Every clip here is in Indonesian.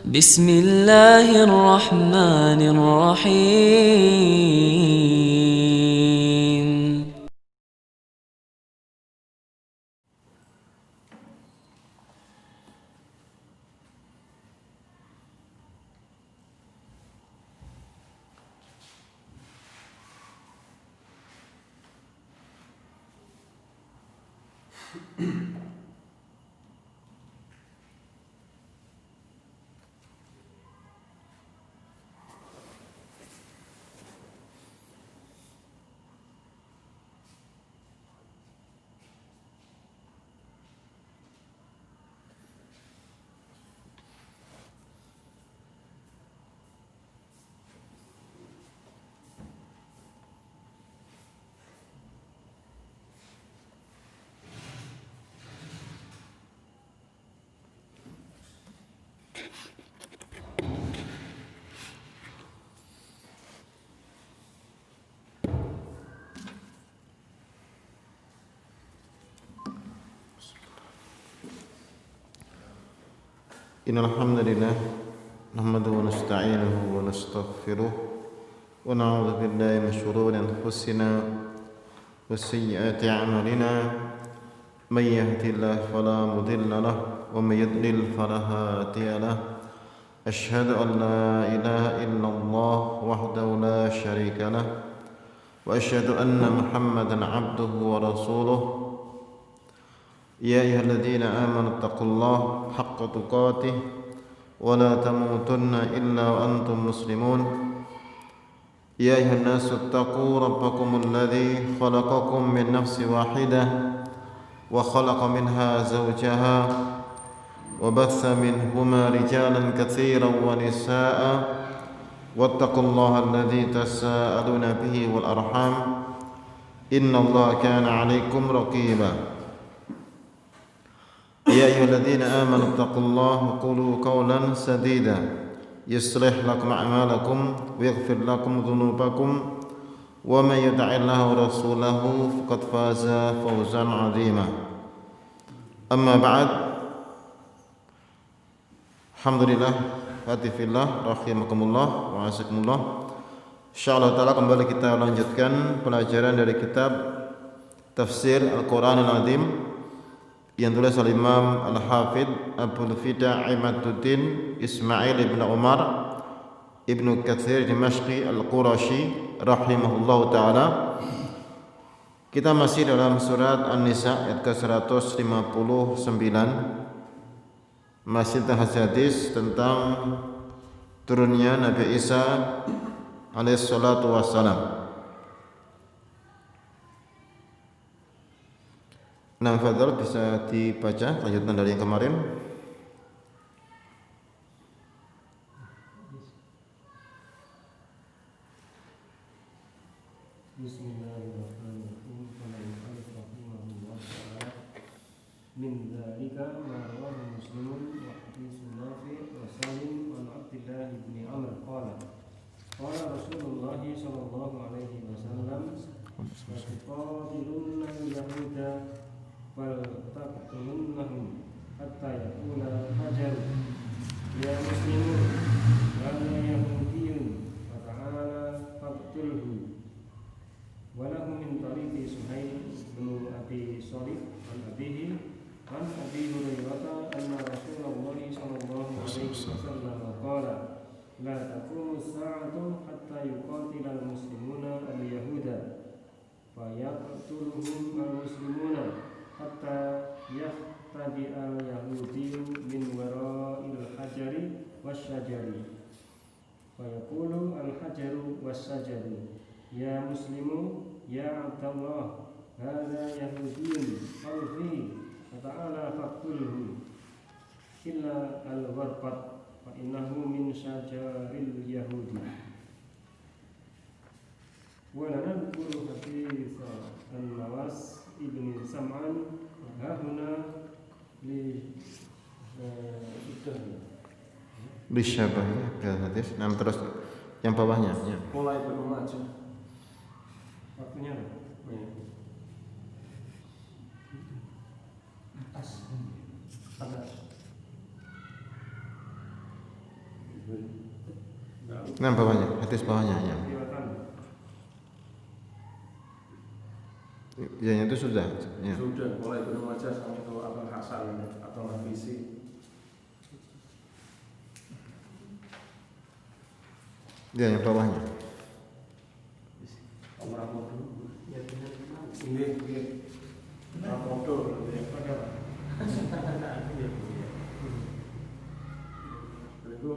بسم الله الرحمن الرحيم. Innal hamdalillah nahmaduhu wa nasta'inuhu wa nastaghfiruh wa na'udzu billahi min shururi anfusina wa sayyiati a'malina may yahdihillahu fala mudilla lahu wa may yudlil fala hadiya lahu ashhadu an la ilaha illallah wahdahu la syarika lahu wa ashhadu anna muhammadan 'abduhu wa rasuluh. يا أيها الذين آمنوا اتقوا الله حق تقاته ولا تموتن إلا وأنتم مسلمون. يا أيها الناس اتقوا ربكم الذي خلقكم من نفس واحدة وخلق منها زوجها وبث منهما رجالا كثيرا ونساء واتقوا الله الذي تساءلون به والأرحام إن الله كان عليكم رقيبا. يا أيها الذين آمنوا اتقوا الله وقولوا قولا سديدا يصلح لكم أعمالكم ويغفر لكم ذنوبكم ومن يطع الله ورسوله فقد فاز فوزا عظيما. أما بعد. Alhamdulillah hati fillah rahimakumullah wa azakumullah. Insyaallah taala kembali kita lanjutkan pelajaran dari kitab Tafsir Al-Qur'an Al-Azim yang tulis oleh Imam Al-Hafidh Abdul Fida Imaduddin Ismail ibn Umar ibn Katsir Dimashqi Al-Qurashi rahimahullah ta'ala. Kita masih dalam surat An-Nisa ayat ke-159, masih tentang hadis tentang turunnya Nabi Isa alaihi salatu wassalam. Nah, Fadhal bisa dibaca lanjutan dari yang kemarin. Bismillahirrahmanirrahim. Min dzalika ma rawahu Muslimun wa haditsun Nafi' wa Salim an Abdullah bin Amr qala Rasulullah sallallahu alaihi wasallam tuqatiluna al-yahuda فَلْتَقْتُلُنَّهُمْ حَتَّى يَقُولَ الْحَجَرُ يَا مُسْلِمُونَ هَذَا يَهُودِيٌّ فَتَعَالَى فَاقْتُلْهُ. وَلَهُ مِنْ طَرِيقِ سُهَيْلٍ بْنِ أَبِي صَالِحٍ عَنْ أَبِيهِ عَنْ أَبِي هُرَيْرَةَ أَنَّ رَسُولَ اللَّهِ صَلَّى اللَّهُ عَلَيْهِ وسلم قَالَ لَا تَقُومُ السَّاعَةُ حَتَّى يُقَاتِلَ الْمُسْلِمُونَ الْيَهُودَ فَيَقْتُلُهُمْ الْمُسْلِمُونَ حتى يختبئ اليهودي من وراء الحجر والشجر فيقول الحجر والشجر يا مسلم يا عبد الله هذا يهودي خلفي فتعالى فاقتله إلا الغرقد فإنه من شجر اليهود. ونذكر حديث النواس ibn Sam'an hahuna Li syabah ya hadis. Nah, terus yang bawahnya ya. Mulai bermacam. Waktunya atas. Nah bawahnya, hadis bawahnya ya. Ya itu sudah. Ya. Sudah mulai Ibnu Majah sampai ke Abul Hasan atau Nafisi. Ya yang bawahnya. Omar Modo. Ini Modo itu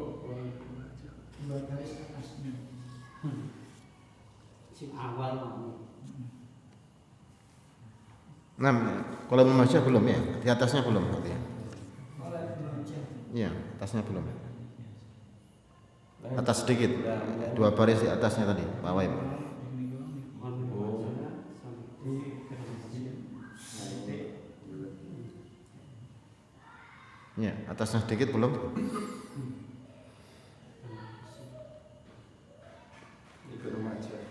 dua garis atasnya. Sing awal mau. Nah, kalau membaca belum ya, di atasnya belum berarti ya. Iya, atasnya belum. Atas sedikit, 2 baris di atasnya tadi, Pak Waib. Ya, atasnya sedikit belum. Ibnu Majah.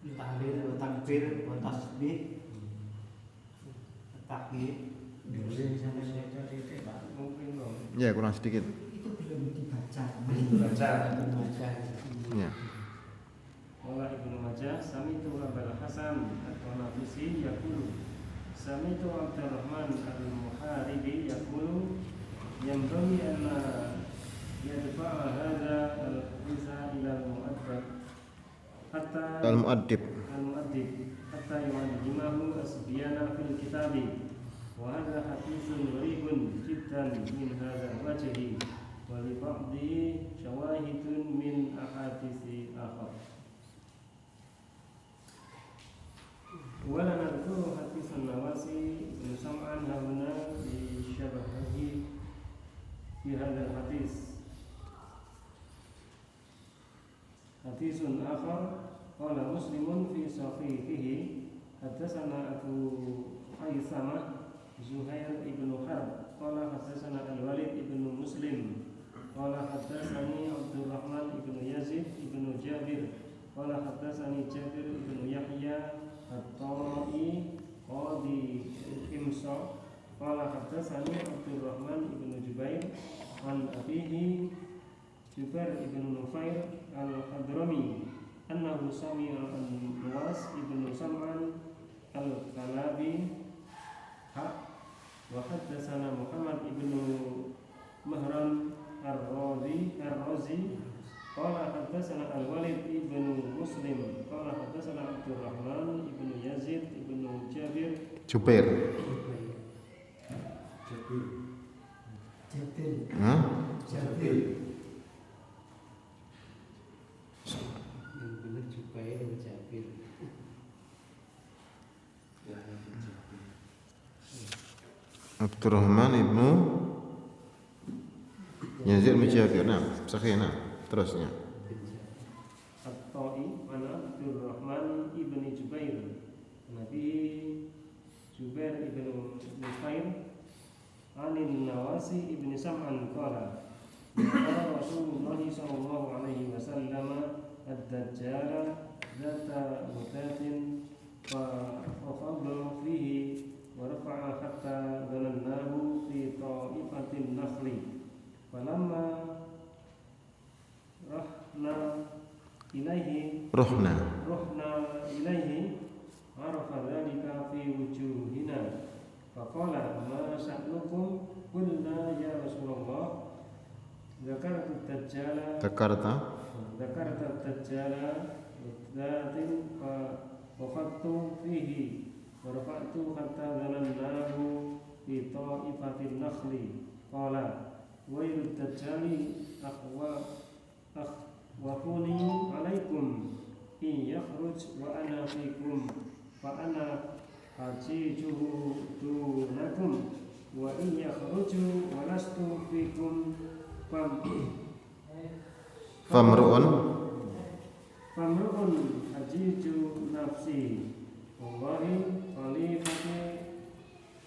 Tahlil, takbir, tasbih, takbir. Ya, kurang sedikit. Itu belum dibaca. Ya. Qala Ibnu Majah sami'tu Abul Hasan at-Tanafisi yaqulu sami'tu Abdurrahman al-Muharibi yaqulu yanbaghi an yadfa'a hadha al-haditha ila al-mu'addib hatta Al-Mu'addib. hatta yu'allimahu asbiyana fil kitabi wa hadha hadithun gharibun jiddan min hadha wajhi wa li ba'dihi syawahidun min ahadithi akhar. Wala nadhkuru hadithan Nawasi bin Sam'an hauna bi syabahihi fi hadzal hadis. Hadithun akhar qala Muslimun fi sahihihi haddatsana Abu Haythamah Zuhair ibn Harb qala haddatsana Al-Walid ibn Muslim qala haddatsani Abdurrahman ibn Yazid ibn Jabir qala haddatsani Jabir ibn Yahya At-Ta'i qadi Himsa qala haddatsani Abdurrahman ibn Jubair an abihi Jubair ibn Nufair al-Hadrami annahu sami'a an-Nuwas ibn Sam'an al-Kalabi wa haddatsana Muhammad ibn Mahran ar-Razi qala haddatsana Al-Walid ibn Muslim qala haddatsana Abdurrahman ibn Yazid ibn Jabir Jubair. Hah? Jabir. Yang benar Jubair dan Jabir. Abdurrahman ibnu Yazid bin Jabir. Nah, sahih nah. Terusnya. At-Ta'i mana Abdurrahman ibn Jubair Nabi Jubair ibn Nufair Anin Nawasi ibn Sam'an qala qala Rasulullah sallallahu alaihi wasallam ad-dajjal zata mutatin fa afadha fihi wa rafa'a hatta dhanannahu fi ta'ifatin nakhli falamma Ruhna ilaihi arafa dhalika fi wujuhina faqala ma sa'nukum qulna ya Rasulullah zakartu dajjala dajjala dhatin fa wafattu fihi wa rafa'tu hatta dhanannahu fi ta'ifatin nakhli qala wailu dajjali akhwafuni alaikum in yakhruj wa ana fikum fa ana hajijuhu dunakum wa in yakhruju wa lastu fikum famru'un hajiju nafsi wallahi khalifati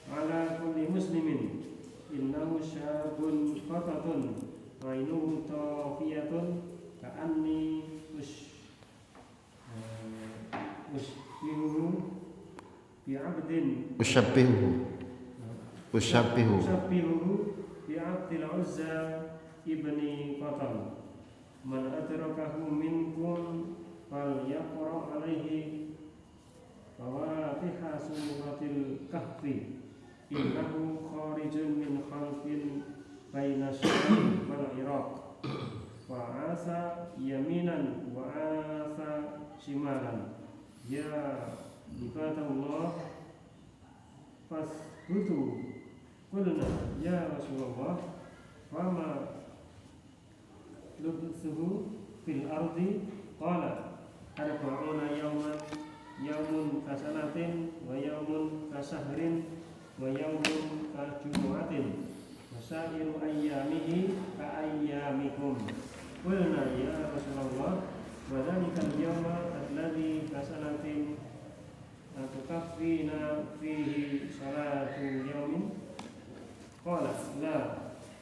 ala kulli muslimin innahu syabun fatatun ainuhu tafiyatun ka'anni ushbihuhu bi 'abdin ushabbihu ushabbihuhu bi Abdil Uzza ibni Qatan, man adrakahu minkum falyaqra alaihi fawatiha suratil kahfi, innahu kharijun min khalqin baina syam wal Iraq, wa asa yaminan wa asa shimalan, ya ibadallah fasbutu. Qulna ya Rasulullah, fama lubsuhu fil ardi? Qala arba'una yawmun kasanatin wa yawmun kasahrin wa yawmun kajumu'atin wa sa'iru ayyamihi ka ayyamikum. Qulna ya Rasulullah, wa dhalika al-yawma alladhi kasanatin tukaffina fihi salatu yawmin? Qala la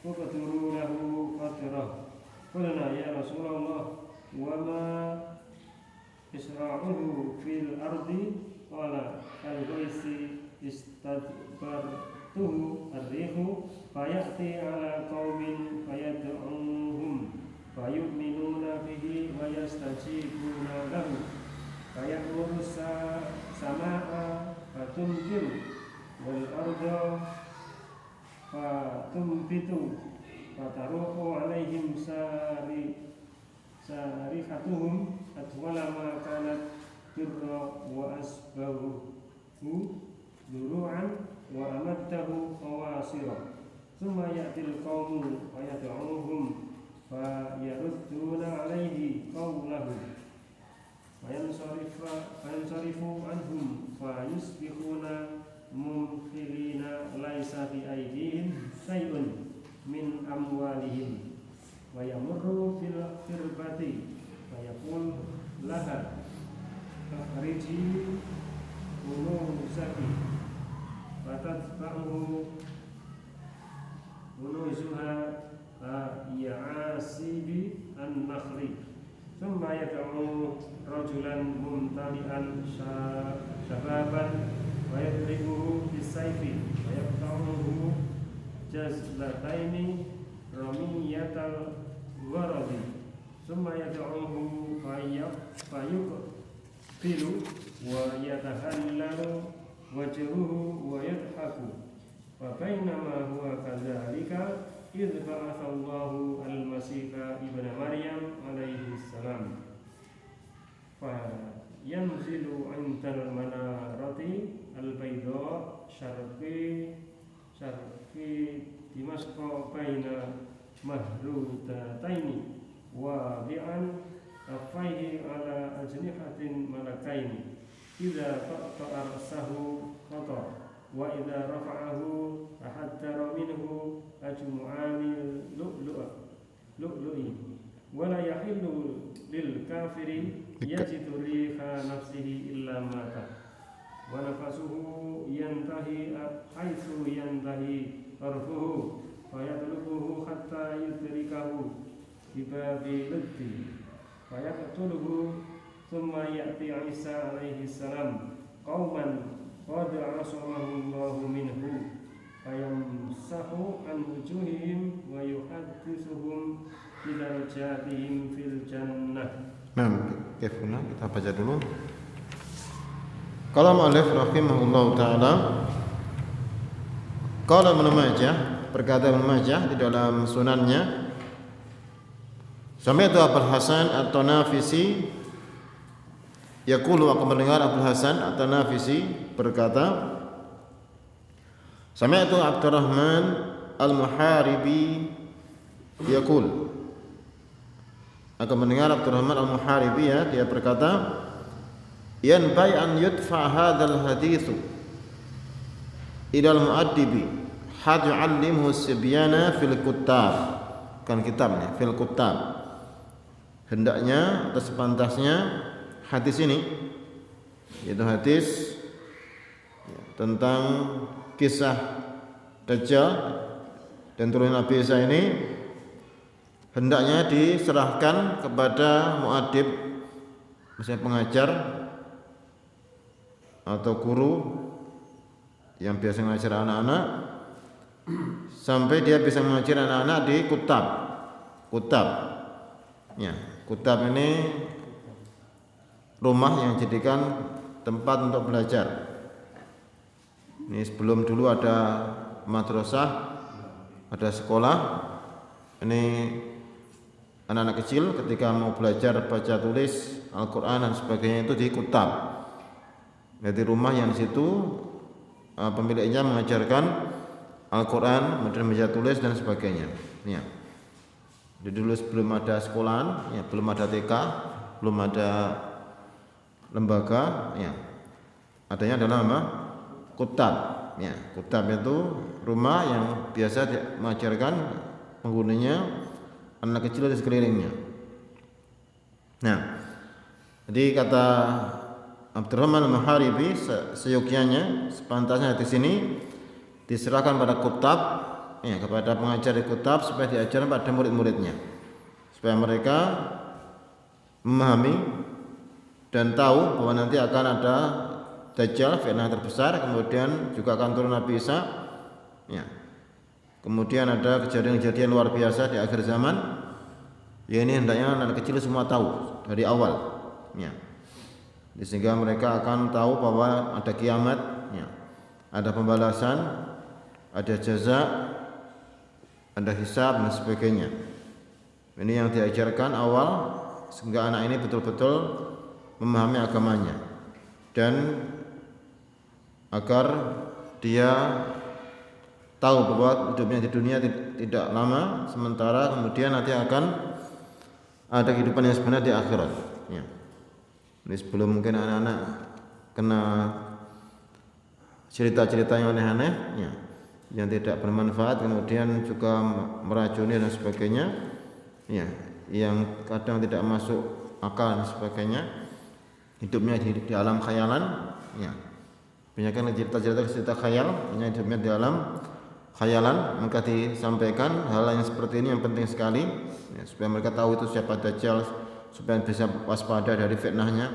tuqdiru lahu qadrah. Qulna ya Rasulullah, wa ma isra'uhu fil ardi? Qala al-ghaisi istadbartuhu ar-rihu fayati ala qaumin fayad'uhum fayu'minuna bihi wa yastajibuna lahu fayamuru sama'a fatumtiru wal arda fatumbitu fataruhu alaihim sarihatuhum atwala ma kanat durra wa asbahu duru'an wa amaddahu khawasira, thumma ya'til qawmu wa yad'uhum fayarudduna alaihi qawlahu fayansarifu anhum fayusbihuna mumkhilina laisa fi aydihim syai'un min amwalihim wa yamurru fil firbati wa yaqul laha akhriji unuzaki fatatba'uhu unuzuha ya'asibi an-nakhri, thumma yad'u rajulan mumtali'an syababan wa yadribuhu bisayfi wa yaqta'uhu jazlataini ramiyatal waradi, thumma yad'uhu fayuqbilu wa yatahallalu wajhuhu wa yadhaku, wa bainama huwa kadzalika idh ba'athallahu al-masiha ibna Maryam alaihi salam fa yanzilu 'indal manarati al-bayda syarqi Dimashqa baina mahrudataini wa bi'an kafaihi ala ajnihatin malakaini idza taqta'a ra'sahu qata wa idza rafa'ahu tahaddara minhu ajmu'ani lu'lu'i wa la yahillu lil kafiri yajidu riha nafsihi illa mata wa nafasuhu yantahi haitsu yantahi tarfuhu fa yatlubuhu hatta yudrikahu bi babi luddi fa yaqtuluhu thumma ya'ti Isa alaihi salam qauman qad asamahu Allahu minhu fayamsahu an wujuhihim wa yuhaddithuhum bi darajatihim fil jannah. Nah, kifuna kita baca dulu. Qala mu'allif rahimahullahu taala, qala Ibnu Majah, berkata Ibnu Majah di dalam sunannya, sami'tu Abul Hasan At-Tanafisi yaqulu, aku mendengar Abul Hasan At-Tanafisi berkata, sami'tu Abdurrahman Al-Muharibi yaqul, aku mendengar Abdurrahman Al-Muharibi, ya, dia berkata, yanbai an yudfa hadzal haditsu ila al-mu'addibi hatta yu'allimhu sibyana fil kuttab, kan kitabnya fil kuttab, hendaknya atau sepantasnya hadis ini, yaitu hadis tentang kisah Dajjal dan turunnya Nabi Isa ini, hendaknya diserahkan kepada mu'addib, misalnya pengajar atau guru yang biasa mengajar anak-anak, sampai dia bisa mengajar anak-anak di kutab. Ya, kutab ini rumah yang dijadikan tempat untuk belajar. Ini sebelum dulu ada madrasah, ada sekolah. Ini anak-anak kecil ketika mau belajar baca tulis Al-Quran dan sebagainya itu di kutab. Jadi rumah yang di situ pemiliknya mengajarkan Al-Quran, kemudian baca tulis dan sebagainya. Ya. Jadi dulu sebelum ada sekolahan, ya, belum ada TK, belum ada lembaga, ya. Adanya adalah apa? Kutab. Ya, kutab itu rumah yang biasa mengajarkan penghuninya anak kecil di sekelilingnya. Nah, jadi kata Abdurrahman Al-Muharibi, seyogyanya, sepantasnya di sini diserahkan pada kutab, ya, kepada pengajar di kutab supaya diajarkan pada murid-muridnya, supaya mereka memahami dan tahu bahwa nanti akan ada Dajjal, fitnah terbesar, kemudian juga akan turun Nabi Isa, ya. Kemudian ada kejadian-kejadian luar biasa di akhir zaman. Ya, ini hendaknya anak kecil semua tahu dari awal, ya. Sehingga mereka akan tahu bahwa ada kiamat, ya. Ada pembalasan, ada jaza, ada hisab dan sebagainya. Ini yang diajarkan awal sehingga anak ini betul-betul memahami agamanya dan agar dia tahu bahwa hidupnya di dunia tidak lama, sementara kemudian nanti akan ada kehidupan yang sebenarnya di akhirat, ya. Ini sebelum mungkin anak-anak kena cerita-cerita yang aneh-aneh, ya, yang tidak bermanfaat, kemudian juga meracuni dan sebagainya, ya, yang kadang tidak masuk akal dan sebagainya, hidupnya di alam khayalan, ya. Banyakkan cerita-cerita khayal, hanya hidupnya di alam khayalan, maka disampaikan hal yang seperti ini yang penting sekali, ya, supaya mereka tahu itu siapa Dajjal, supaya bisa waspada dari fitnahnya.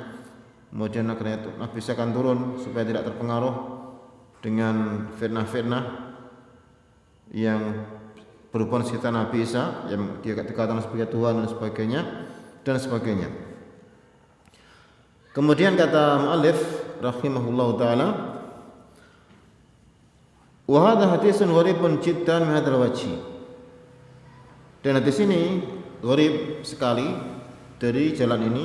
Kemudian akhirnya itu Nabi Isa akan turun supaya tidak terpengaruh dengan fitnah-fitnah yang berhubungan sekitar Nabi Isa yang dia dikatakan sebagai Tuhan dan sebagainya. Kemudian kata muallif rahimahullahu taala, wa hadha haditsun gharibun jiddan min hadzal wajhi. Dan hadis ini gharib sekali dari jalan ini.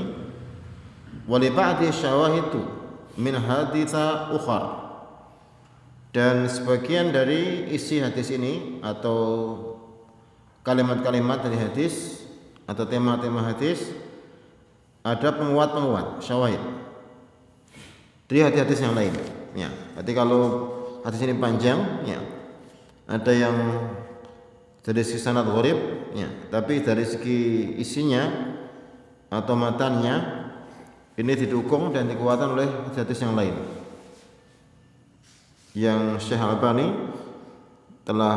Wa li ba'di syawahidu min haditsa ukhar. Dan sebagian dari isi hadis ini atau kalimat-kalimat dari hadis atau tema-tema hadis ada penguat-penguat syawahid dari hadis-hadis yang lain, ya. Berarti kalau hadis ini panjang, ya, ada yang dari segi sanad gharib, ya, tapi dari segi isinya atau matannya ini didukung dan dikuatkan oleh hadis yang lain. Yang Syekh Al-Albani telah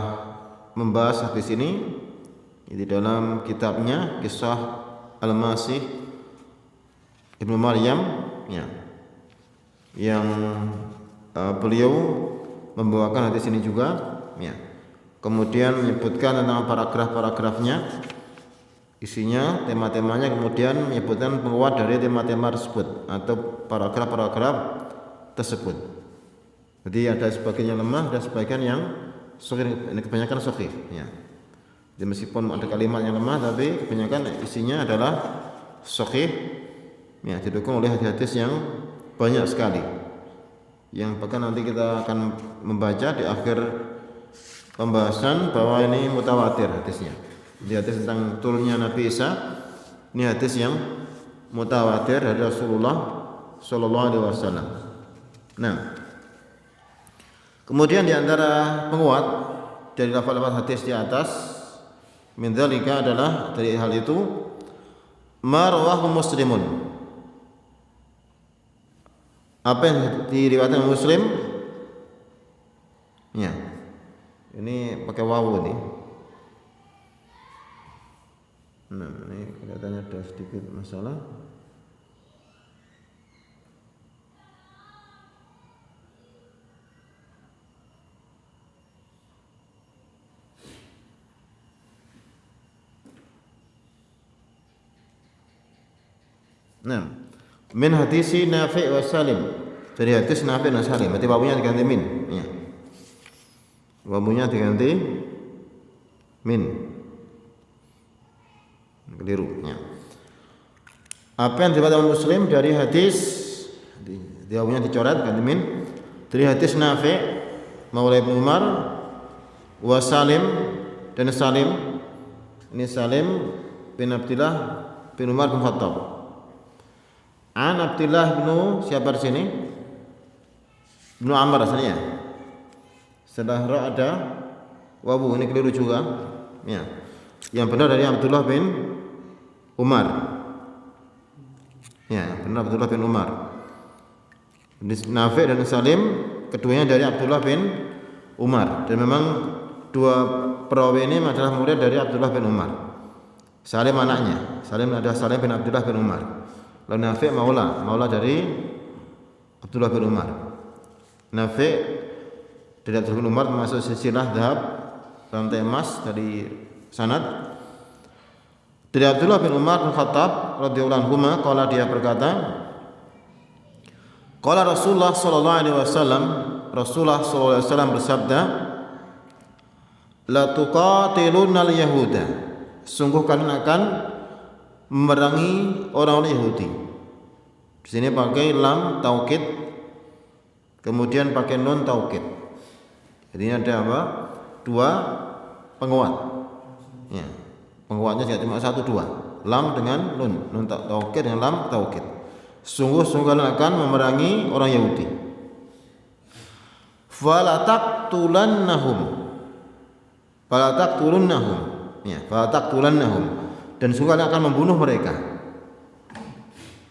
membahas hadis ini di dalam kitabnya Kisah Al-Masih Ibnu Maryam, ya, yang beliau membawakan hadis ini juga, ya. Kemudian menyebutkan tentang paragraf-paragrafnya, isinya, tema-temanya, kemudian menyebutkan penguat dari tema-tema tersebut atau paragraf-paragraf tersebut. Jadi ada sebagian yang lemah dan sebagian yang sahih, ini kebanyakan sahih, ya. Jadi meskipun ada kalimat yang lemah tapi kebanyakan isinya adalah sahih, ya, didukung oleh hadis-hadis yang banyak sekali, yang bahkan nanti kita akan membaca di akhir pembahasan bahwa ini mutawatir hadisnya. Di hadis tentang turunnya Nabi Isa, ini hadis yang mutawatir dari Rasulullah Sallallahu Alaihi Wasallam. Nah, kemudian di antara penguat dari lafaz-lafaz hadis di atas, min dzalika adalah dari hal itu ma rawahu Muslimun, apa yang diriwayatkan Muslim, ya. Ini pakai wawu nih. Nah, ini kelihatannya ada sedikit masalah. Nah, min hadisi Nafi' wa Salim. Dari hadis Nafi' dan Salim. Berarti wawunya diganti min. Ya. Wawunya diganti min. Keliru. Ya. Apa yang diriwayatkan Muslim dari hadis di wawunya dicoret ganti min. Dari hadis Nafi' maula Ibnu Umar wa Salim dan Salim. Ini Salim bin Abdullah bin Umar bin Khattab. An Abdullah bin siapa di sini? Ibnu Amr asalnya. Setelah ra ada wawu, ini keliru juga. Ya. Yang benar dari Abdullah bin Umar. Ya, benar Abdullah bin Umar. Nafi' dan Salim keduanya dari Abdullah bin Umar, dan memang dua perawi ini adalah murid dari Abdullah bin Umar. Salim anaknya. Salim ada Salim bin Abdullah bin Umar. Lalu Nafi' maula dari Abdullah bin Umar. Nafi' dari Abdullah bin Umar termasuk silsilah dhahab rantai emas dari sanad. Dari Abdullah bin Umar bin Khattab radhiyallahu anhu qala dia berkata, qala Rasulullah sallallahu alaihi wasallam, Rasulullah sallallahu alaihi wasallam bersabda, la tuqatilunal yahuda, sungguh kalian akan memerangi orang-orang Yahudi. Di sini pakai lam taukid, kemudian pakai nun taukid. Jadi ini ada apa? Dua penguat. Ya. Penguatnya tidak cuma satu dua. Lam dengan nun taukid dengan lam taukid. Sungguh kalian akan memerangi orang Yahudi. Fala taqtulannahum. Fala taqtulunnahum. Ya, fala taqtulannahum. Dan sungguh kalian akan membunuh mereka.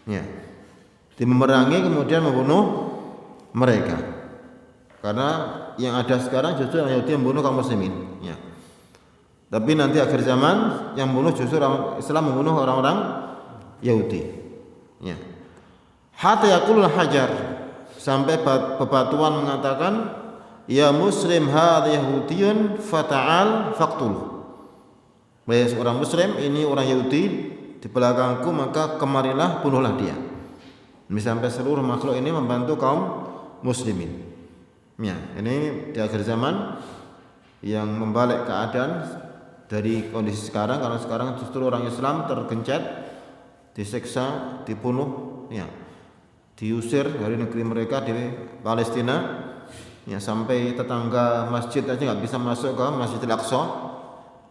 Ya. Memerangi kemudian membunuh mereka. Karena yang ada sekarang justru orang Yahudi yang membunuh kaum muslimin. Ya. Tapi nanti akhir zaman yang membunuh justru orang Islam membunuh orang-orang Yahudi. Ya. Hatta yaqulul hajar, sampai bebatuan mengatakan, ya muslim hadza yahudiyun fata'al faqtul. Wahai seorang muslim, ini orang Yahudi di belakangku, maka kemarilah bunuhlah dia. Ini sampai seluruh makhluk ini membantu kaum muslimin. Ya, ini di akhir zaman yang membalik keadaan dari kondisi sekarang, karena sekarang justru orang Islam tergencet, disiksa, dibunuh, ya, diusir dari negeri mereka di Palestina, ya, sampai tetangga masjid aja nggak bisa masuk ke Masjidil Aqsa,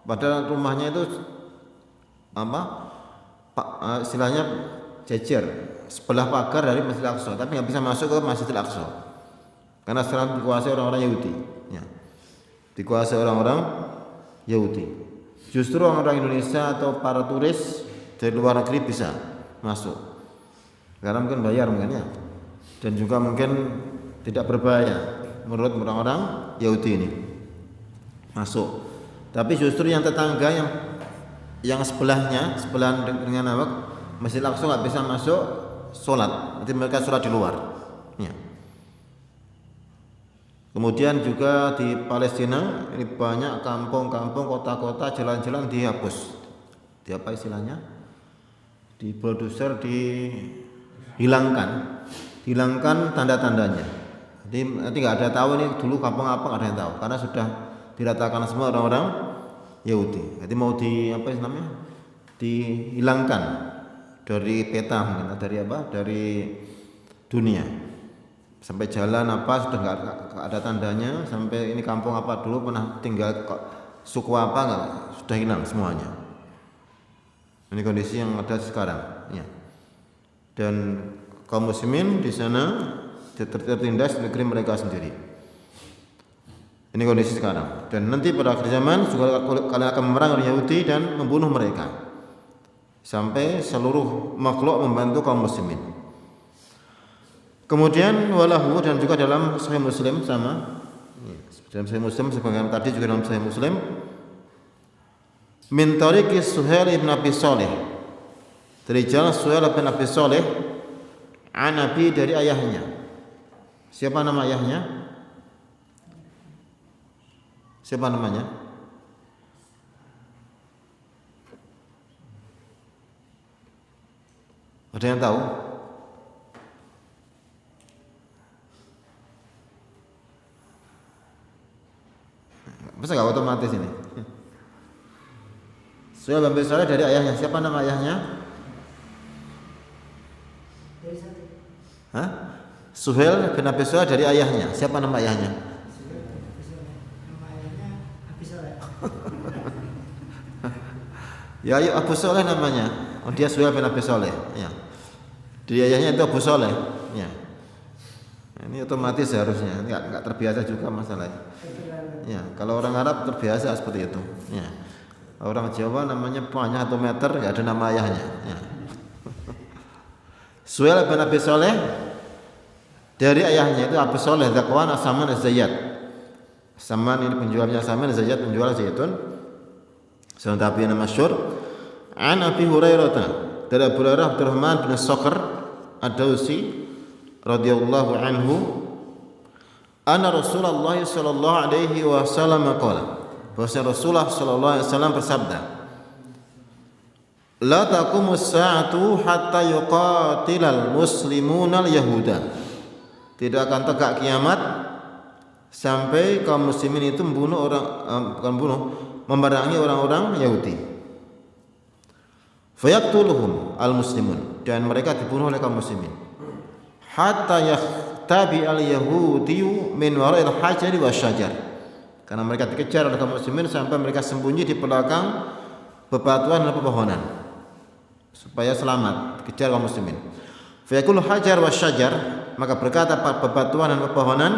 padahal rumahnya itu istilahnya jejer sebelah pagar dari Masjidil Aqsa, tapi nggak bisa masuk ke Masjidil Aqsa karena sekarang dikuasai orang-orang Yahudi, ya, dikuasai orang-orang Yahudi. Justru orang-orang Indonesia atau para turis dari luar negeri bisa masuk karena mungkin bayar mungkin, ya, dan juga mungkin tidak berbahaya menurut orang-orang Yahudi ini masuk. Tapi justru yang tetangga yang sebelahnya dengan Masjid Al-Aqsa nggak bisa masuk sholat, nanti mereka sholat di luar. Ya. Kemudian juga di Palestina ini banyak kampung-kampung, kota-kota, jalan-jalan dihapus. Di apa istilahnya? Di bulldozer, dihilangkan tanda-tandanya. Jadi nanti nggak ada tahu ini dulu kampung apa, nggak ada yang tahu karena sudah diratakan semua orang-orang Yahudi. Jadi mau dihilangkan dari peta, mungkin dari dunia. Sampai jalan apa sudah nggak ada tandanya, sampai ini kampung apa dulu pernah tinggal suku apa nggak, sudah hilang semuanya. Ini kondisi yang ada sekarang, ya. Dan kaum muslimin di sana tertindas negeri mereka sendiri. Ini kondisi sekarang. Dan nanti pada akhir zaman juga kalian akan memerangi orang Yahudi dan membunuh mereka sampai seluruh makhluk membantu kaum muslimin. Kemudian walahu, dan juga dalam Sahih Muslim sama, dalam Sahih Muslim sebagaimana tadi juga dalam Sahih Muslim, min tariqi Suhail ibn Abi Shalih, dari jalan Suhail bin Abi Shalih, an Nabi, dari ayahnya. Siapa nama ayahnya? Siapa namanya? Ada yang tahu? Masa nggak otomatis ini? Suhail bin Abi Shaleh dari ayahnya. Siapa nama ayahnya? Dari satu. Hah? Suhail bin Abi Shaleh dari ayahnya. Siapa nama ayahnya? Nama ayahnya Abi Shaleh. Ya, ayo Abu Shaleh namanya. Oh, dia Suhail bin Abi Shaleh. Ya. Dari ayahnya itu Abu Shaleh. Ya. Ini otomatis harusnya. Enggak terbiasa juga masalahnya. Ya, kalau orang Arab terbiasa seperti itu. Ya. Orang Jawa namanya Panya atau Meter, enggak ada nama ayahnya. Ya. Suhail bin Abi Shaleh dari ayahnya itu Abu Shaleh Zakwan As-Saman Az-Zayyat. Saman ini penjualnya Saman, Zayyat penjual zaitun. Seorang tabi'in yang masyhur. An Abi Hurairah dari Abu Hurairah Abdurrahman bin Sakhr Ad-Dausi radhiyallahu anhu anna Rasulullah sallallahu alaihi wasallam qala, bahwa Rasulullah sallallahu alaihi wasallam bersabda, la taqumus sa'atu hatta yuqatilal muslimuna al-yahuda. Tidak akan tegak kiamat sampai kaum muslimin itu memerangi orang-orang Yahudi. Fayaqtuluhum al-muslimun, dan mereka dibunuh oleh kaum muslimin. Hatta yahtabi al-yahudiyu min wara'il hajari wasyajar. Karena mereka dikejar oleh kaum muslimin sampai mereka sembunyi di belakang bebatuan dan pepohonan supaya selamat dikejar kaum muslimin. Fayaqulu hajar wasyajar, maka berkata bebatuan dan pepohonan,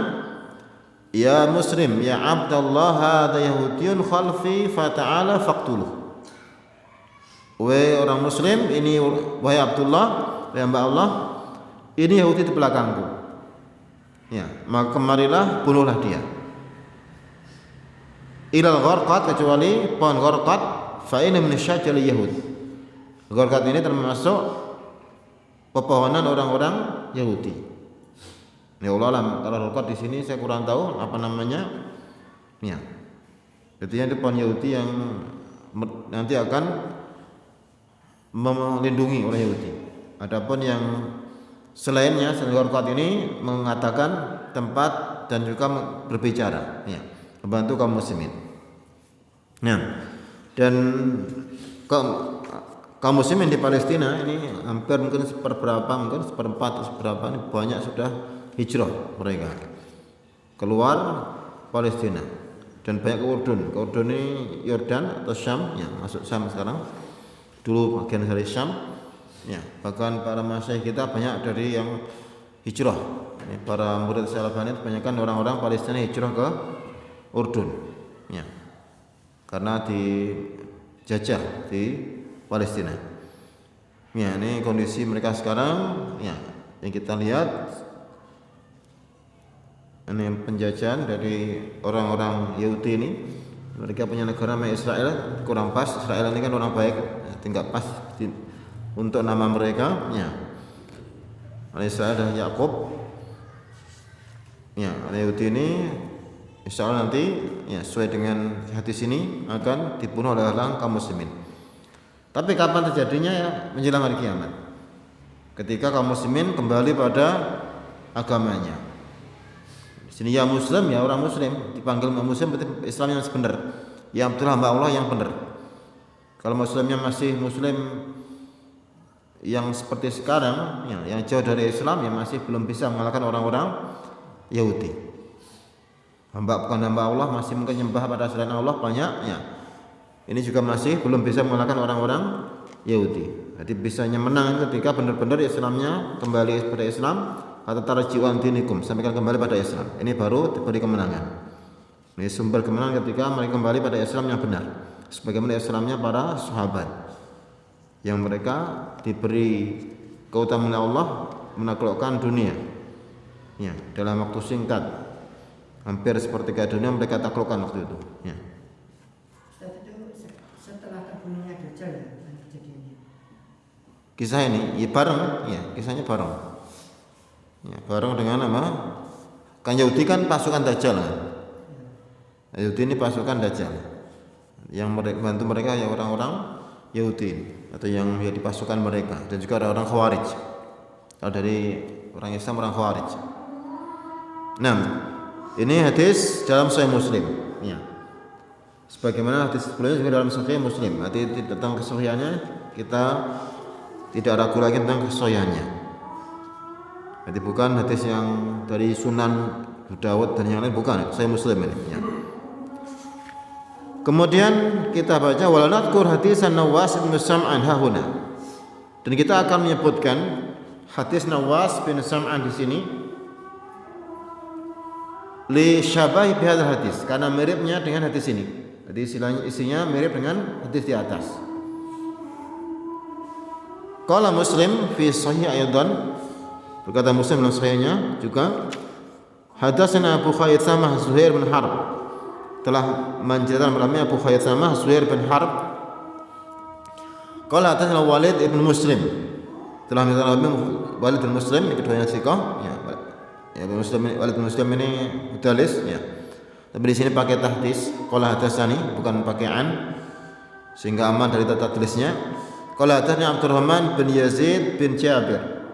ya muslim, ya abdallah, hadha yahudiyun khalfi fata'ala faqtuluh. Wahai orang muslim, ini wahai Abdullah, wahai hamba Allah, ini Yahudi di belakangku. Ya, maka kemarilah, bunuhlah dia. Ilal gharqat, kecuali pohon gharqat, fa inna min syajaril yahud. Gharqat ini termasuk pepohonan orang-orang Yahudi. Ya Allah alam, kalau gharqat di sini saya kurang tahu apa namanya. Ya. Jadi itu pohon Yahudi yang nanti akan melindungi orang Yahudi. Adapun yang selainnya, selain gharqat ini mengatakan tempat dan juga berbicara, ya, membantu kaum muslimin. Nah, dan kaum muslimin di Palestina ini hampir mungkin mungkin seperempat atau seberapa ini banyak sudah hijrah mereka keluar Palestina dan banyak ke Urdun. Ke Urdun ini Yordan atau Syam, ya, masuk Syam sekarang. Dulu bagian dari Syam, ya, bahkan para masyayikh kita banyak dari yang hijrah. Ini para murid Syalbani kebanyakan orang-orang Palestina hijrah ke Urdun, ya, karena dijajah di Palestina. Ya, ini kondisi mereka sekarang, ya, yang kita lihat ini penjajahan dari orang-orang Yahudi ini. Mereka punya negara namanya Israel, kurang pas. Israel ini kan orang baik, tinggal pas untuk nama mereka, ya. Israel adalah Yakub, ya. Yahudi ini insya Allah nanti, ya, sesuai dengan hadis ini akan dibunuh oleh orang kaum muslimin. Tapi kapan terjadinya? Ya, menjelang hari kiamat, ketika kaum muslimin kembali pada agamanya. Di sini ya muslim, ya orang muslim, dipanggil muslim berarti Islam yang sebenar. Ya Abdullah, hamba Allah yang benar. Kalau muslimnya masih muslim yang seperti sekarang, ya, yang jauh dari Islam, ya masih belum bisa mengalahkan orang-orang Yahudi. Bukan hamba Allah, masih mungkin nyembah pada selain Allah banyak, ya. Ini juga masih belum bisa mengalahkan orang-orang Yahudi. Jadi bisanya menang ketika benar-benar Islamnya kembali kepada Islam, atau tarji'an dinikum, sampaikan kembali pada Islam. Ini baru diberi kemenangan. Ini sumber kemenangan ketika mereka kembali pada Islam yang benar, sebagaimana Islamnya para sahabat yang mereka diberi keutamaan Allah menaklukkan dunia, ya, dalam waktu singkat, hampir sepertiga dunia mereka taklukkan waktu itu, ya. Ustaz, itu setelah terbunuhnya Dajjal ya kejadiannya. Kisah ini ya bareng, ya, kisahnya bareng. Ya, bareng dengan apa? Kan Yahudi kan pasukan Dajjal kan? Yahudi ini pasukan Dajjal. Yang bantu mereka ya orang-orang Yahudi atau yang menjadi pasukan mereka, dan juga ada orang Khawarij. Kalau dari orang Islam orang Khawarij. Nah, ini hadis dalam Sahih Muslim. Ya. Sebagaimana hadis sebelumnya juga dalam Sahih Muslim. Nanti tentang kesahihannya kita tidak ragu lagi tentang kesahihannya. Jadi bukan hadis yang dari Sunan Abu Dawud dan yang lain, bukan. Sahih Muslim ini. Ya. Kemudian kita baca wala nadhkur hadisan Nawas bin Sam'an hahuna. Dan kita akan menyebutkan hadis Nawas bin Sam'an di sini li syabahi bihadzal hadis, karena miripnya dengan hadis ini. Jadi isinya mirip dengan hadis di atas. Qala Muslim fi sahih aidan, berkata Muslim dalam sahihnya juga, hadatsana Abu Khaythamah Zuhair bin Harb, telah menceritakan malamnya Abu Khaythamah Zuhair bin Harb. Qala hadatsana Walid ibn Muslim, telah menceritakan Walid bin Muslim, keduanya thiqah, ya. Ya, Walid bin Muslim ini mudallis, ya. Tapi di sini pakai tahdits, qala hadatsani, bukan pakai an, sehingga aman dari tata tulisnya. Qala hadatsani Abdurrahman bin Yazid bin Jabir,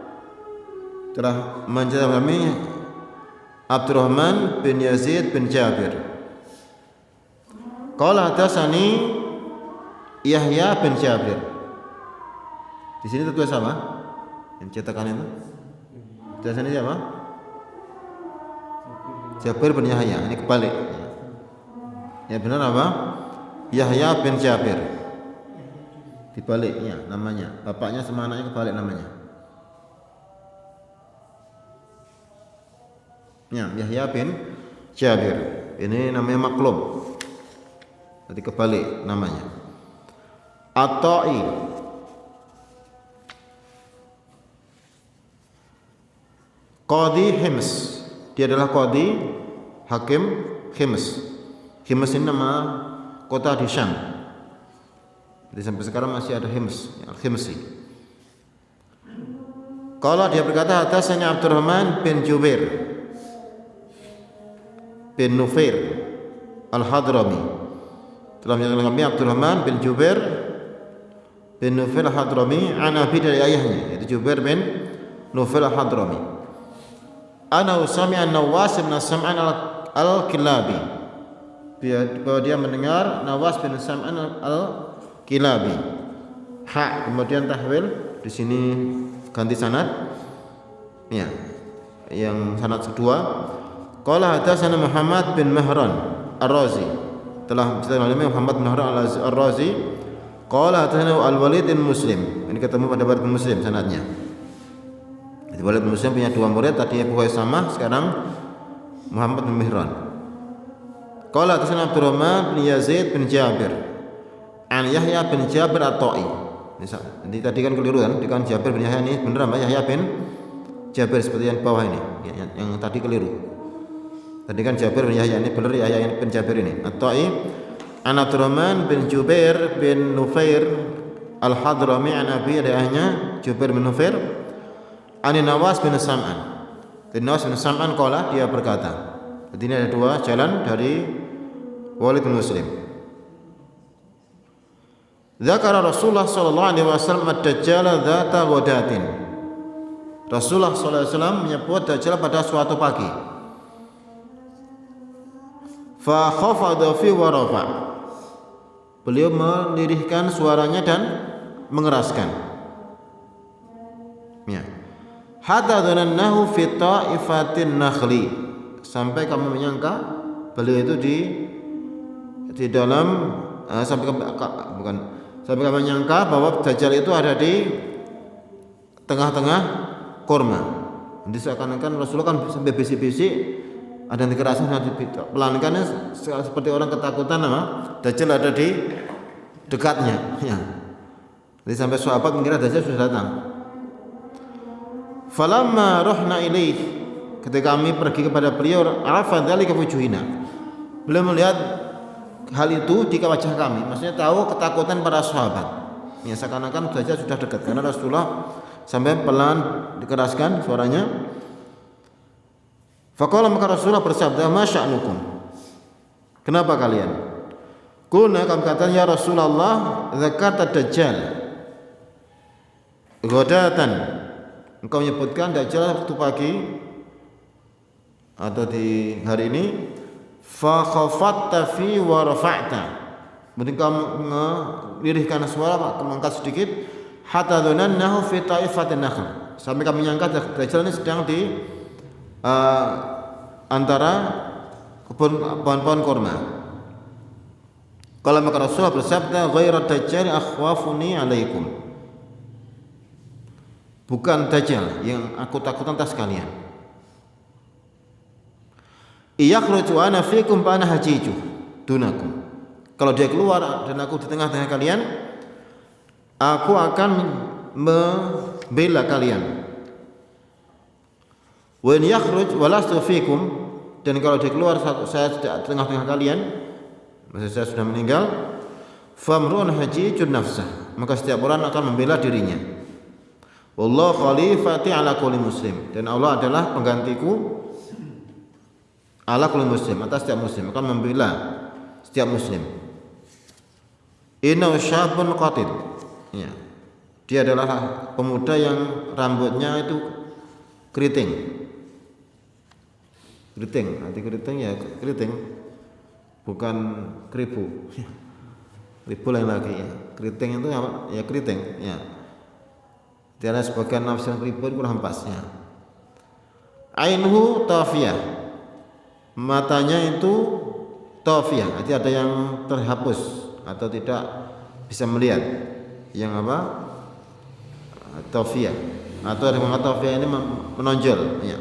telah menceritakan kami Abdurrahman bin Yazid bin Jabir. Qala hadatsani Yahya bin Jabir. Di sini tertulis sama yang cetakan itu. Hadatsani siapa? Jabir bin Yahya. Ini kebalik. Ya benar apa? Yahya bin Jabir. Dibaliknya namanya. Bapaknya sama anaknya kebalik namanya. Ya, Yahya bin Jabir. Ini namanya maklum. Jadi kebalik namanya. At-Ta'i. Qadi Hims. Dia adalah qadi hakim Hims. Hims ini nama kota di Syam. Jadi sampai sekarang masih ada Hims, Al-Himsi. Kalau dia berkata hadatsana Abdurrahman bin Jubair bin Nufair Al-Hadrami, telah menyatakan kami Abdurrahman bin Jubair bin Nufair Al-Hadrami an abi, dari ayahnya yaitu Jubair bin Nufair Al-Hadrami. Ana usami'a Nawas bin Sam'an al-Kilabi, bahwa dia mendengar Nawas bin Sam'an al-Kilabi. Ha, kemudian tahwil, di sini ganti sanad. Ya. Yang sanad kedua. Qala hadatsana Muhammad bin Mahran Ar-Razi, telah menceritakan Muhammad bin Mahran Ar-Razi. Qala hadatsana Al-Walid bin Muslim. Ini ketemu pada Walid bin Muslim sanadnya. Jadi Walid bin Muslim punya dua murid, tadi Abu Khaythamah, sekarang Muhammad bin Mahran. Qala hadatsana Abdurrahman bin Yazid bin Jabir an Yahya bin Jabir At-Ta'i. Jadi tadi kan keliru kan, di kan Jabir bin Yahya, ini benar apa? Yahya bin Jabir seperti yang bawah ini, yang tadi keliru. Tadi kan Jabir bin Yahya, ini benar Yahya bin Jabir ini. At-Ta'i an Abdurrahman bin Jubair bin Nufair Al-Hadrami an abi, dari ayahnya Jubair bin Nufair an Nawas bin Sam'an. Dari Nawas bin Sam'an qala, dia berkata. Jadi ini ada dua jalan dari Walid bin Muslim. Zakara Rasulullah sallallahu alaihi wasallam ad-dajjal dzata ghadatin. Rasulullah sallallahu alaihi wasallam menyebut dajjal pada suatu pagi. Fa khafada fi wa rafa. Beliau melirihkan suaranya dan mengeraskan. Ya. Hatta dhanannahu fi ta'ifatin nakhli, sampai kami menyangka beliau itu di dalam sampai kami menyangka bahwa Dajjal itu ada di tengah-tengah kurma. Jadi seakan-akan Rasulullah kan sampai bisik-bisik, ada yang dikerasan, ada pelan-pelan, seperti orang ketakutan, Dajjal ada di dekatnya. Ya. Jadi sampai sahabat mengira Dajjal sudah datang. Falamma rohna ilaih, ketika kami pergi kepada beliau, arafa dzalika wujuhina, beliau melihat hal itu di wajah kami, maksudnya tahu ketakutan para sahabat. Ya, seakan-akan Dajjal sudah dekat, karena Rasulullah sampai pelan dikeraskan suaranya. Faqala, maka Rasulullah bersabda, ma sya'nukum, kenapa kalian? Kuna kami katakan ya Rasulullah zakat Dajjal Ghodatan, engkau menyebutkan Dajjal waktu pagi atau di hari ini. Fa khafatta fi wa rafa'ta, kemudian kamu melirihkan suara, mengangkat sedikit. Hatta dzannahu fi ta'ifatin nakhl, sampai kami menyangka Dajjal ini sedang di antara pohon-pohon kurma. Kalau maka Rasulullah bersabda, ghairat Dajjal akhwafuni alaikum, bukan Dajjal yang aku takutkan atas kalian. Iyakhruju ana fikum fa ana hajiju dunakum, kalau dia keluar dan aku di tengah-tengah kalian, aku akan membela kalian. Wa in yakhruj wa lastu fikum, dan kalau dia keluar saya tidak di tengah-tengah kalian, maksud saya sudah meninggal, famrun hajijun nafsah, maka setiap orang akan membela dirinya. Wallahu khalifati ala kulli muslim, dan Allah adalah penggantiku ala kulli muslim, atas setiap muslim, akan membela setiap muslim. Inna syabun qatil, ya, dia adalah pemuda yang rambutnya itu keriting. Arti keriting ya keriting, bukan keribu. Keribu lain lagi ya. Keriting itu apa? Ya keriting, ya. Tiada sebagian nafsu keribu kurang pasnya. Ainhu tafiyah, matanya itu tafiyah, arti ada yang terhapus atau tidak bisa melihat. Yang apa? Tafiyah, atau ada yang tafiyah ini menonjol, ya.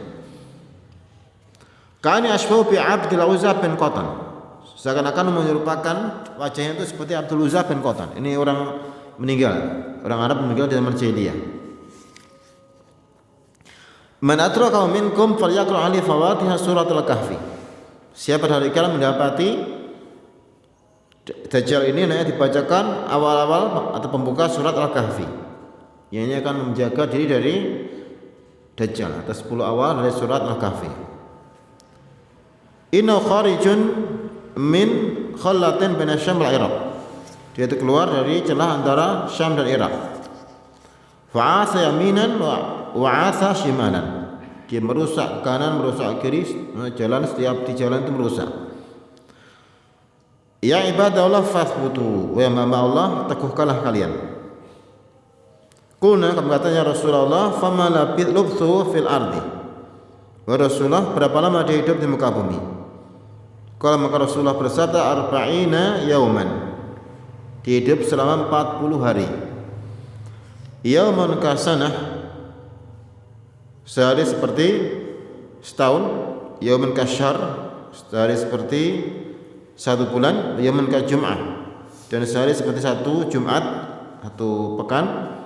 Kani asbahu bi Abdul Uzza bin Qatan, seakan-akan menyerupakan wajahnya itu seperti Abdul Uzza bin Qatan. Ini orang meninggal, orang Arab meninggal di zaman jahiliyah. Man atraka minkum falyaqra ali fawatiha suratul kahfi, siapa dari kalian mendapati Dajjal ini hanya dibacakan awal-awal atau pembuka surat Al-Kahfi, yang ini akan menjaga diri dari Dajjal atas 10 awal dari surat Al-Kahfi. Inna kharijun min khallatin baina Syam wal Iraq, dia itu keluar dari celah antara Syam dan Irak. Fa'asa yaminan wa 'asa shimalan, dia merusak kanan, merusak kiri, jalan, setiap di jalan itu merusak. Ya ibadallah fathbutu, wa mama Allah, teguhkanlah kalian. Kuna kami katanya Rasulullah, fama labith lubthu fil ardi, wa Rasulullah berapa lama dia hidup di muka bumi? Kalau maka Rasulullah bersabda arba'ina yauman, dia hidup selama 40 hari. Yauman kasanah, sehari seperti setahun. Yauman kasyar, sehari seperti 1 bulan. Yauman kajum'ah, dan sehari seperti 1 Jumat atau pekan.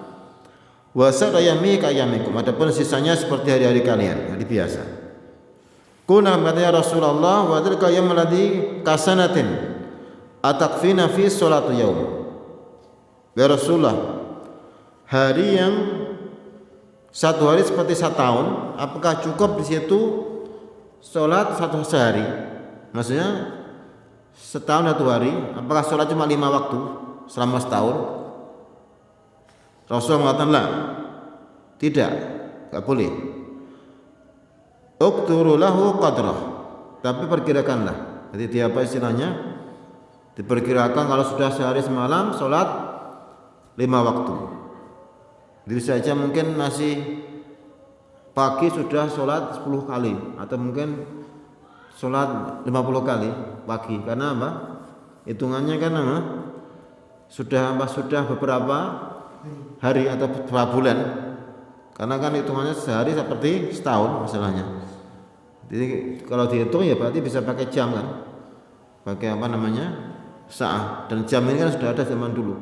Wa sa'ayami kayamikum, adapun sisanya seperti hari-hari kalian, hari biasa. Kuna katanya Rasulullah, wa dzalika yaumul ladzi kasanatin atakfina fi sholatu yaum. Ya Rasulullah, hari yang 1 hari seperti 1 tahun, apakah cukup di situ sholat 1 sehari? Maksudnya setahun 1 hari, apakah sholat cuma 5 waktu selama setahun? Rasulullah mengatakan la, tidak, enggak boleh. Uqturu lahu qadrah, tapi perkirakanlah. Jadi apa istilahnya? Diperkirakan kalau sudah sehari semalam sholat 5 waktu. Jadi saja mungkin masih pagi sudah sholat 10 kali, atau mungkin sholat 50 kali pagi. Karena apa? Hitungannya kan apa? Sudah beberapa hari atau beberapa bulan. Karena kan hitungannya sehari seperti setahun masalahnya. Jadi kalau dihitung ya berarti bisa pakai jam kan, pakai apa namanya, sa'ah. Dan jam ini kan sudah ada zaman dulu.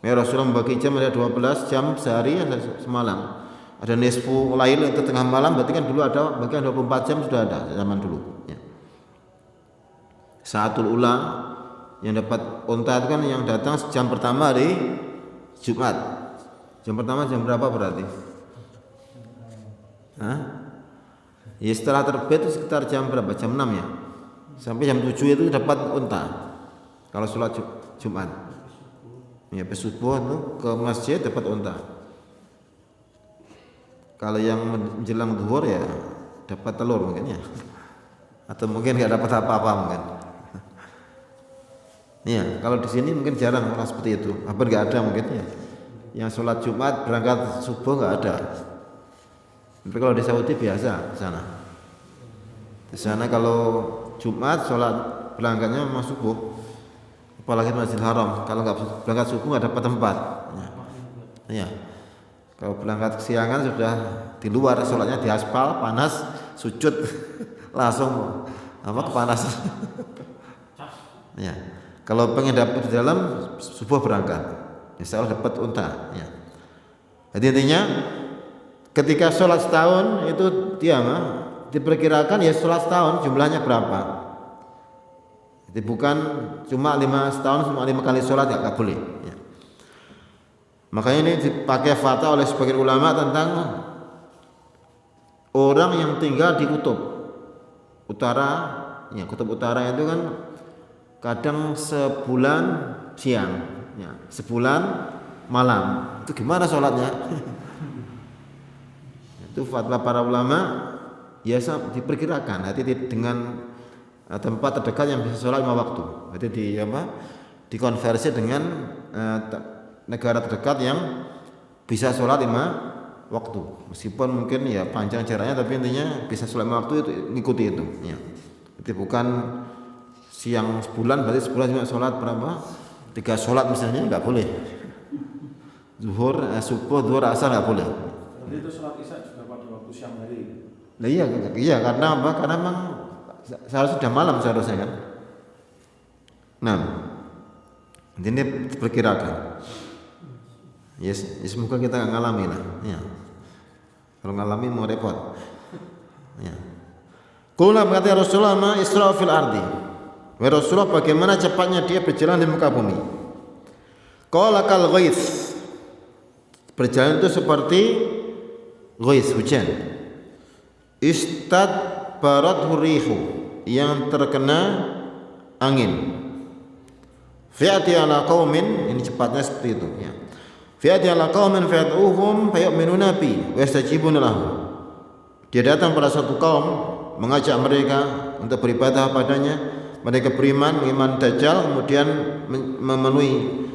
Ya Rasulullah membagi jam ada 12 jam sehari, ada semalam. Ada nisfu lail itu tengah malam, berarti kan dulu ada bagian 24 jam sudah ada zaman dulu. Ya. Sa'atul ula yang dapat unta itu kan yang datang jam pertama hari Jumat. Jam pertama jam berapa berarti? Hah? Ya setelah terbit itu sekitar jam berapa? Jam 6 ya. Sampai jam 7 itu dapat unta. Kalau sholat Jumat. Ya, habis subuh itu ke masjid dapat unta. Kalau yang menjelang zuhur ya dapat telur mungkin ya. Atau mungkin nggak dapat apa-apa mungkin. Ya, kalau di sini mungkin jarang orang seperti itu. Hampir nggak ada mungkin ya. Yang sholat Jumat berangkat subuh nggak ada. Tapi kalau di Saudi biasa di sana. Di sana kalau Jumat sholat berangkatnya memang subuh. Apalagi Masjidil Haram. Kalau nggak berangkat subuh nggak dapat tempat. Ya. Kalau berangkat kesiangan sudah di luar, sholatnya di aspal, panas, sujud langsung kepanasan. Ya. Kalau pengen dapat di dalam subuh berangkat, insya Allah dapat unta. Ya. Jadi intinya ketika sholat setahun itu dia diperkirakan ya sholat setahun jumlahnya berapa. Jadi bukan cuma 5 setahun cuma 5 kali sholat ya nggak boleh. Ya. Makanya ini dipakai fatwa oleh sebagian ulama tentang orang yang tinggal di kutub utara. Ya, kutub utara itu kan kadang sebulan siang, ya, sebulan malam. Itu gimana sholatnya? Itu fatwa para ulama ya diperkirakan. Nanti dengan tempat terdekat yang bisa sholat 5 waktu. Jadi dikonversi dengan negara terdekat yang bisa sholat 5 waktu. Meskipun mungkin ya panjang jaraknya, tapi intinya bisa sholat 5 waktu itu ngikuti itu. Ya. Jadi bukan siang sebulan berarti sebulan cuma sholat berapa? 3 sholat misalnya nggak boleh. Zuhur, subuh, zuhur, asar nggak boleh. Jadi itu sholat isya juga pada waktu siang hari. Nah iya karena apa? Karena memang seharusnya sudah malam seharusnya kan. Nah, ini diperkirakan. Yes, semoga kita nggak ngalami lah. Ya. Kalau ngalami mau repot. Ya. Qulna berkata Rasulullah ma isra fil ardi. Wa Rasulullah bagaimana cepatnya dia berjalan di muka bumi. Qala kal ghais. Berjalan itu seperti ghais, hujan. Istad barat hurihu, yang terkena angin. Fi'ati ala qaumin, ini cepatnya seperti itu ya. Fi'ati ala qaumin fayad'uhum fayu'minuna bi wa yastajibuna lahu. Dia datang pada suatu kaum mengajak mereka untuk beribadah padanya, mereka beriman mengiman Dajjal, kemudian memenuhi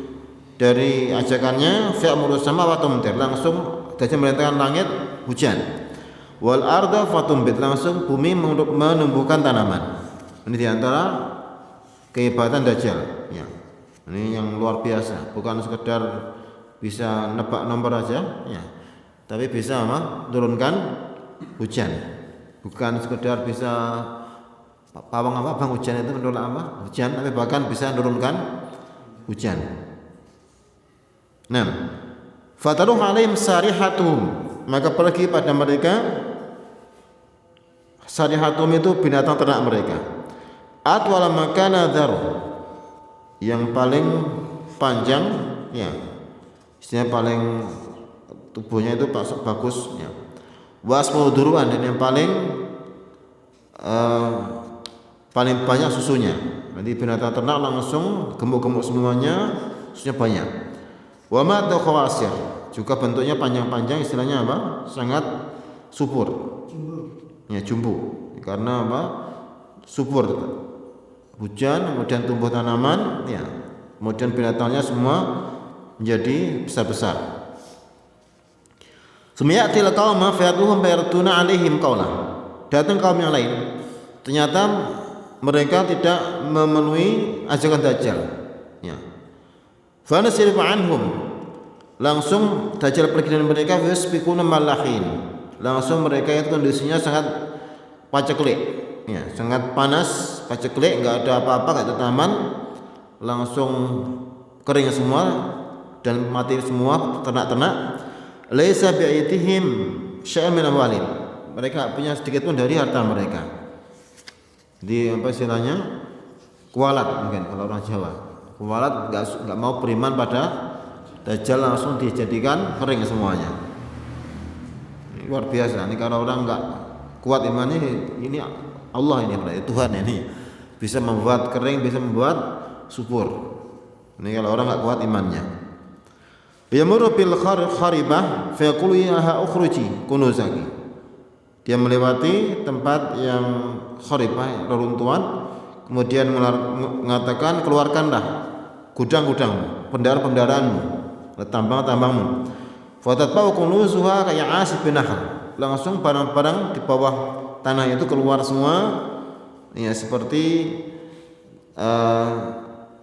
dari ajakannya fa'muru samawati tumtir, langsung Dajjal merintahkan langit hujan. Wal arda fatumbit, langsung bumi menumbuhkan tanaman. Ini diantara kehebatan Dajjal ya. Ini yang luar biasa, bukan sekedar bisa nebak nomor aja ya, tapi bisa turunkan hujan. Bukan sekedar bisa pawang hujan itu menolak hujan, tapi bahkan bisa menurunkan hujan. Nah, fataruh alaihim sarihatuhum, maka pergi pada mereka. Sarihatuhum itu binatang ternak mereka. Atwala makana dzar, yang paling panjang ya, istilahnya paling tubuhnya itu bagus ya. Wasmu duruan, dan yang paling banyak susunya. Nanti binatang ternak langsung gemuk-gemuk semuanya, susunya banyak. Wa ma khawasir, juga bentuknya panjang-panjang, istilahnya sangat subur. Ya, jumbo. Karena subur. Hujan, kemudian tumbuh tanaman, ya. Kemudian binatangnya semua menjadi besar-besar. Sumyatil qauma fayatuhum bayartuna alaihim qawla. Datang kaum yang lain, ternyata mereka tidak memenuhi ajakan Dajjal. Ya. Fa nasrifu anhum, langsung Dajjal pergi dari mereka, yasbiquna malahin. Langsung mereka itu kondisinya sangat paceklik, ya, sangat panas, paceklik, enggak ada apa-apa, enggak ada tanaman, langsung kering semua dan mati semua ternak-ternak. Laisa bi'aitihim syai'un min amwalihim, mereka punya sedikit pun dari harta mereka. Di istilahnya kualat, mungkin kalau orang Jawa kualat, enggak mau beriman pada Dajjal, langsung dijadikan kering semuanya. Luar biasa. Ini kalau orang enggak kuat imannya, ini Allah ini berarti Tuhan ini bisa membuat kering, bisa membuat subur. Ini kalau orang enggak kuat imannya. Yamurru bil kharibah fa yaqulu ya ukhruji kunuzaki. Dia melewati tempat yang kharibah, reruntuhan, kemudian mengatakan keluarkanlah gudang-gudangmu, pendaraan-pendaraanmu, tambang-tambangmu. Fatatba'u kunuzuha kayak asib bin nahl. Langsung barang-barang di bawah tanah itu keluar semua, ya seperti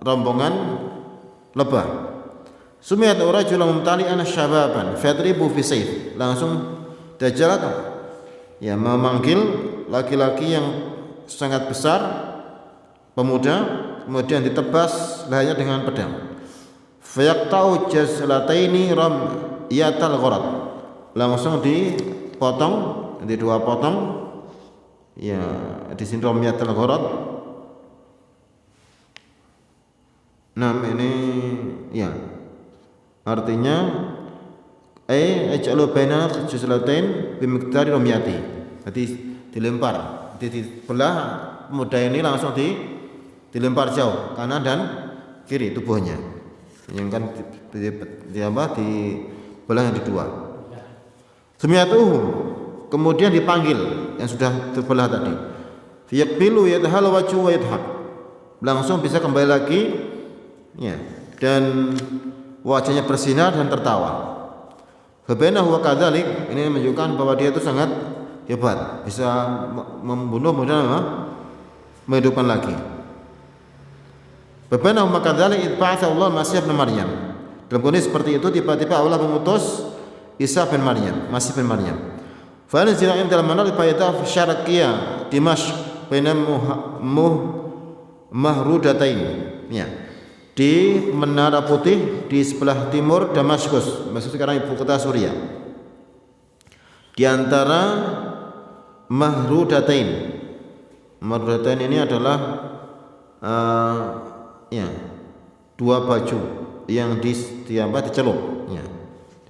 rombongan lebah. Sumiyat rajulan mumtali'an syababan fadribu fi sayf. Langsung Dajjal ya memanggil laki-laki yang sangat besar, pemuda, kemudian ditebas lehernya dengan pedang. Fayaqta'u jazlataini ramyatal gharad. Langsung dipotong, di dua potong. Ya, di sini ramyatal gharad. Nah, ini ya. Artinya aj'alu baina juzlatain bimiqdari ramyati. Jadi dilempar, dibelah pemuda ini langsung dilempar jauh kanan dan kiri tubuhnya. Yang kan dibelah yang di dua. Semiyatuhu, kemudian dipanggil yang sudah terbelah tadi. Fiyaqbilu yadhal wajhu wa yadhhak. Langsung bisa kembali lagi ya, dan wajahnya bersinar dan tertawa. Fabainahu wa kadzalik, ini menunjukkan bahwa dia itu sangat hebat, bisa membunuh kemudian menghidupkan lagi. Fabainahu wa kadzalik idba'atha Allah Masih bin Maryam. Dalam kondisi seperti itu tiba-tiba Allah mengutus Isa bin Maryam, Masih bin Maryam. Fa anzila dalam manal bayta syarqiyya Dimashq baina mahrudatain. Ya. Di Menara Putih di sebelah timur Damaskus, maksud sekarang ibu kota Suriah. Di antara Mahrudatain. Mahrudatain ini adalah ya, dua baju yang dicelup, ya.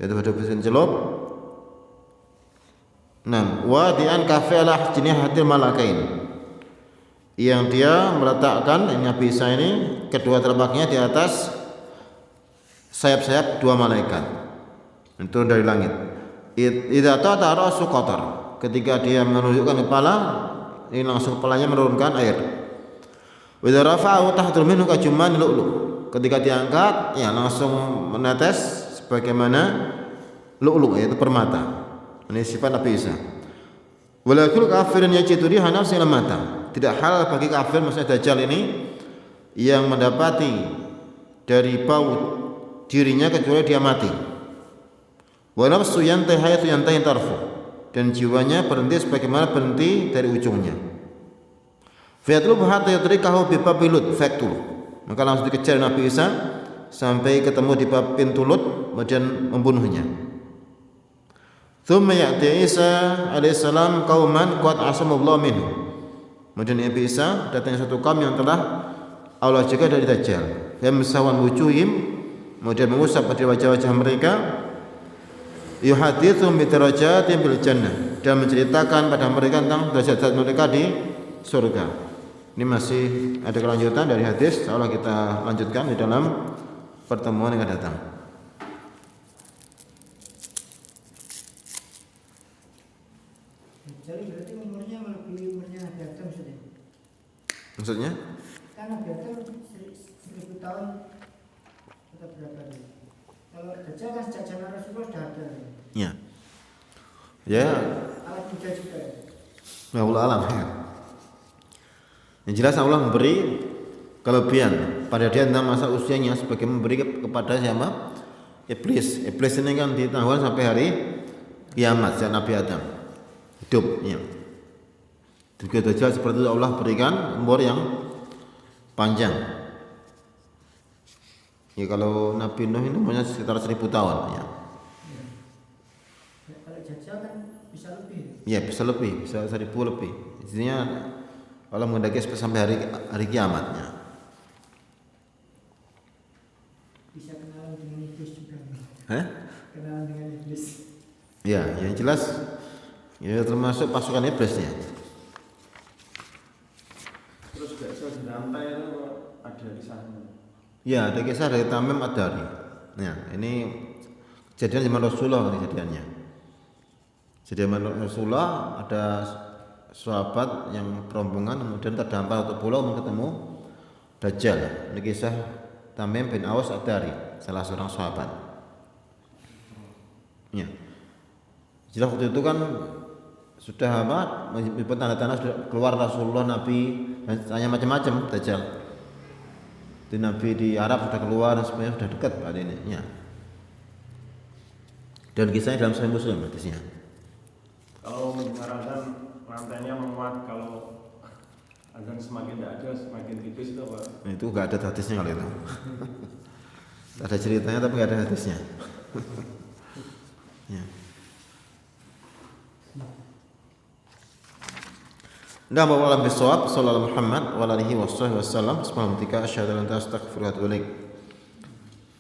Jadi baju dicelup. Nah, wadi'an kafilah jinihatil malakain. Yang dia meletakkan Nabi Isa ini kedua telapaknya di atas sayap-sayap dua malaikat itu dari langit. Idza ta'ara suqatar, ketika dia menunjukkan kepala ini langsung kepalanya menurunkan air. Wa idza rafa'ahu tahtul minhu kajumman lu'lu', ketika diangkat ya langsung menetes sebagaimana lu'lu', yaitu permata. Ini sifat Nabi Isa. Walakul kafirin yajidu riha nafsi lamata. Tidak halal bagi kafir, maksudnya Dajjal ini, yang mendapati dari bau dirinya kecuali dia mati. Wa nafsu yantahi hayatu yantahi tarfu, dan jiwanya berhenti sebagaimana berhenti dari ujungnya. Fayatlubu hatta yudrikahu bi babi Lut faktul. Maka langsung dikejar Nabi Isa sampai ketemu di bab pintu Lut, kemudian membunuhnya. Tsumma ya'ti Isa alaihissalam qauman qad asamullahu minhu. Kemudian Nabi Isa datang satu kaum yang telah Allah jaga dari Dajjal. Yamsawan wujuhim, kemudian mengusap pada wajah-wajah mereka. Yuhaditsu bi darajatin bil jannah, dan menceritakan pada mereka tentang derajat mereka di surga. Ini masih ada kelanjutan dari hadis, insyaallah kita lanjutkan di dalam pertemuan yang akan datang. Jadi berarti umurnya melebihi umurnya Nabi Adam sudah. Maksudnya? Kan Nabi Adam 1000 tahun atau berapa dia? Kalau Dajjal kan sejak zaman Rasulullah sudah ada. Ya. Ya. Alat muda juga. Ya Allah alam. Ya. Yang jelas Allah memberi kelebihan pada dia tentang masa usianya sebagai memberi kepada siapa? Iblis. Iblis ini kan ditanggung sampai hari kiamat sejak Nabi Adam hidupnya. Juga Dajjal seperti itu Allah berikan umur yang panjang. Ya kalau Nabi Nuh ini umurnya sekitar 1000 tahun ya. Kalau Dajjal kan bisa lebih. Ya bisa lebih, bisa 1000 lebih. Intinya Allah menghendaki sampai hari kiamatnya. Bisa kenalan dengan iblis juga. Kenalan dengan iblis. Ya, yang jelas ya termasuk pasukan iblisnya. Terus gak bisa dirantai itu ada di sana. Ya, ada kisah dari Tamim Ad-Dari. Ya, ini kejadian zaman Rasulullah kejadiannya. Zaman Rasulullah ada sahabat yang rombongan kemudian terdampar satu pulau mau ketemu Dajjal. Ini kisah Tamim bin Awas Ad-Dari, salah seorang sahabat. Ya. Jelas waktu itu kan sudah menyebut tanda-tanda sudah keluar Rasulullah, Nabi, dan tanya macam-macam Dajjal. Di Nabi di Arab sudah keluar dan sebenarnya sudah dekat pada ini. Ya. Dan kisahnya dalam Sahih Muslim hadisnya. Kalau mendengar azan lantainya menguat, kalau azan semakin tidak ada semakin tipis itu apa? Nah, itu nggak ada hadisnya kalau itu. Ada ceritanya tapi nggak ada hadisnya. Ya. Nah, wa ala bisawab sallallahu Muhammad wa alihi wasallam. Subhanallah, asyhadu an la ilaha illa anta astaghfiruka wa atubu ilaik.